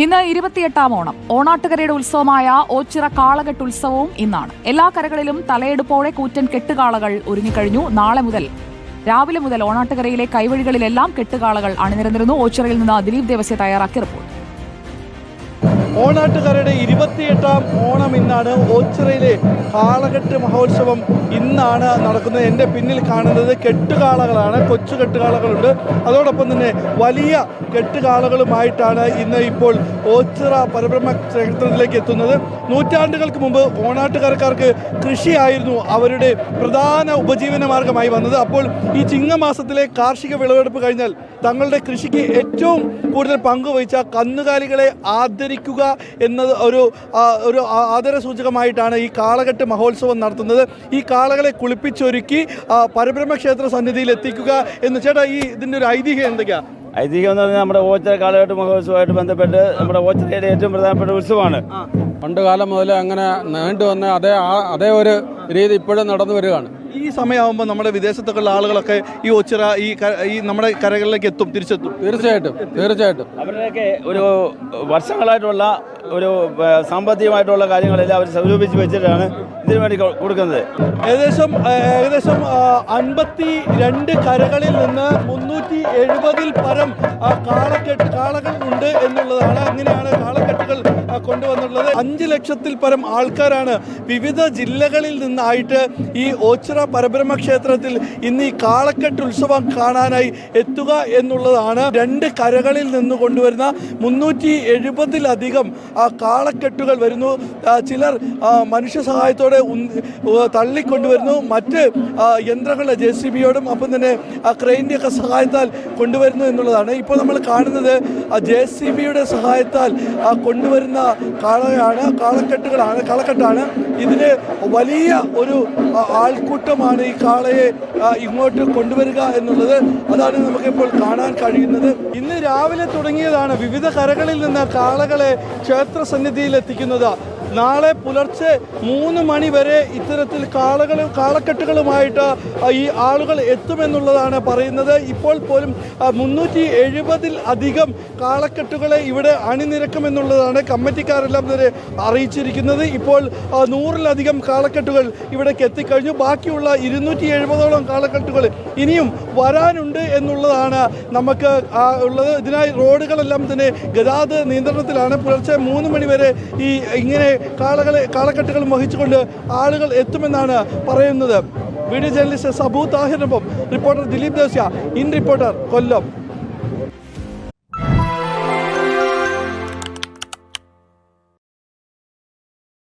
ഇന്ന് 28ാം ഓണം. ഓണാട്ടുകരയുടെ ഉത്സവമായ ഓച്ചിറ കാളകെട്ട് ഉത്സവവും ഇന്നാണ്. എല്ലാ കരകളിലും തലയെടുപ്പോടെ കൂറ്റൻ കെട്ടുകാളകൾ ഒരുങ്ങിക്കഴിഞ്ഞു. രാവിലെ മുതൽ ഓണാട്ടുകരയിലെ കൈവഴികളിലെല്ലാം കെട്ടുകാളകൾ അണിനിരന്നിരുന്നു. ഓച്ചിറയിൽ നിന്ന് ദിലീപ് ദേവസ്യ തയ്യാറാക്കിയ റിപ്പോർട്ട്. ഓണാട്ടുകാരുടെ 28ാം ഓണം ഇന്നാണ്. ഓച്ചിറയിലെ കാളകെട്ട് മഹോത്സവം ഇന്നാണ് നടക്കുന്നത്. എൻ്റെ പിന്നിൽ കാണുന്നത് കെട്ടുകാളകളാണ്. കൊച്ചു കെട്ടുകാളകളുണ്ട്, അതോടൊപ്പം തന്നെ വലിയ കെട്ടുകാളകളുമായിട്ടാണ് ഇന്ന് ഇപ്പോൾ ഓച്ചിറ പരബ്രഹ്മ ക്ഷേത്രത്തിലേക്ക് എത്തുന്നത്. നൂറ്റാണ്ടുകൾക്ക് മുമ്പ് ഓണാട്ടുകാർക്ക് കൃഷിയായിരുന്നു അവരുടെ പ്രധാന ഉപജീവന മാർഗമായി വന്നത്. അപ്പോൾ ഈ ചിങ്ങമാസത്തിലെ കാർഷിക വിളവെടുപ്പ് കഴിഞ്ഞാൽ തങ്ങളുടെ കൃഷിക്ക് ഏറ്റവും കൂടുതൽ പങ്കുവഹിച്ച കന്നുകാലികളെ ആദരിക്കുക എന്നത് ഒരു ആദരസൂചകമായിട്ടാണ് ഈ കാളകെട്ട് മഹോത്സവം നടത്തുന്നത്. ഈ കാളകളെ കുളിപ്പിച്ചൊരുക്കി പരബ്രഹ്മ ക്ഷേത്ര സന്നിധിയിൽ എത്തിക്കുക എന്ന്. ചേട്ടാ, ഇതിൻ്റെ ഒരു ഐതിഹ്യം എന്തൊക്കെയാ? ഐതിഹ്യം എന്ന് പറഞ്ഞാൽ നമ്മുടെ ഓച്ചിറ കാളകെട്ട് മഹോത്സവമായിട്ട് ബന്ധപ്പെട്ട് നമ്മുടെ ഓച്ചിറയുടെ ഏറ്റവും പ്രധാനപ്പെട്ട ഉത്സവമാണ്. പണ്ട് കാലം മുതൽ അങ്ങനെ നീണ്ടു വന്ന അതേ ഒരു രീതി ഇപ്പോഴും നടന്നു വരികയാണ്. ഈ സമയമാകുമ്പോൾ നമ്മുടെ വിദേശത്തുള്ള ആളുകളൊക്കെ ഈ ഓച്ചിറ ഈ നമ്മുടെ കരകളിലേക്ക് തിരിച്ചെത്തും. തീർച്ചയായിട്ടും അവരുടെയൊക്കെ ഒരു വർഷങ്ങളായിട്ടുള്ള ഒരു സാമ്പത്തികമായിട്ടുള്ള കാര്യങ്ങളെല്ലാം അവർ സ്വരൂപിച്ച് വെച്ചിട്ടാണ് ഇതിനു വേണ്ടി കൊടുക്കുന്നത്. ഏകദേശം 52 കരകളിൽ നിന്ന് 370 പരം കാളകൾ ഉണ്ട് എന്നുള്ളതാണ്. അങ്ങനെയാണ് കാളക്കെട്ടുകൾ കൊണ്ടുവന്നുള്ളത്. 5 ലക്ഷത്തിൽ പരം ആൾക്കാരാണ് വിവിധ ജില്ലകളിൽ നിന്നായിട്ട് ഈ ഓച്ചിറ പരബ്രഹ്മ ക്ഷേത്രത്തിൽ ഇന്ന് ഈ കാളക്കെട്ട് ഉത്സവം കാണാനായി എത്തുക എന്നുള്ളതാണ്. 2 കരകളിൽ നിന്ന് കൊണ്ടുവരുന്ന 370-ലധികം കാളക്കെട്ടുകൾ വരുന്നു. ചിലർ മനുഷ്യ സഹായത്തോടെ തള്ളിക്കൊണ്ടുവരുന്നു. മറ്റ് യന്ത്രങ്ങളുടെ JCBയോടും ഒപ്പം തന്നെ ക്രെയിൻ്റെയൊക്കെ സഹായത്താൽ കൊണ്ടുവരുന്നു എന്നുള്ളതാണ്. ഇപ്പോൾ നമ്മൾ കാണുന്നത് JCBയുടെ സഹായത്താൽ കൊണ്ടുവരുന്ന കാളക്കെട്ടാണ്. ഇതിന് വലിയ ഒരു ആൾക്കൂട്ടമാണ് ഈ കാളയെ ഇങ്ങോട്ട് കൊണ്ടുവരിക എന്നുള്ളത്. അതാണ് നമുക്കിപ്പോൾ കാണാൻ കഴിയുന്നത്. ഇന്ന് രാവിലെ തുടങ്ങിയതാണ് വിവിധ കരകളിൽ നിന്ന് കാളകളെ ക്ഷേത്ര സന്നിധിയിൽ എത്തിക്കുന്നത്. നാളെ പുലർച്ചെ 3 മണി വരെ ഇത്തരത്തിൽ കാളക്കെട്ടുകളുമായിട്ട് ഈ ആളുകൾ എത്തുമെന്നുള്ളതാണ് പറയുന്നത്. ഇപ്പോൾ പോലും 370-ലധികം കാളക്കെട്ടുകളെ ഇവിടെ അണിനിരക്കുമെന്നുള്ളതാണ് കമ്മിറ്റിക്കാരെല്ലാം തന്നെ അറിയിച്ചിരിക്കുന്നത്. ഇപ്പോൾ 100-ലധികം കാളക്കെട്ടുകൾ ഇവിടേക്ക് എത്തിക്കഴിഞ്ഞു. ബാക്കിയുള്ള 270ഓളം കാളക്കെട്ടുകൾ ഇനിയും വരാനുണ്ട് എന്നുള്ളതാണ് നമുക്ക് ഉള്ളത്. ഇതിനായി റോഡുകളെല്ലാം തന്നെ ഗതാഗത നിയന്ത്രണത്തിലാണ്. പുലർച്ചെ 3 മണി വരെ ഇങ്ങനെ കാളക്കെട്ടുകൾ വഹിച്ചുകൊണ്ട് ആളുകൾ എത്തുമെന്നാണ് പറയുന്നത്. വീഡിയോ ജേർണലിസ്റ്റ് സബു താഹിറിനൊപ്പം reporter Dileep Devasya, in reporter, Kollam.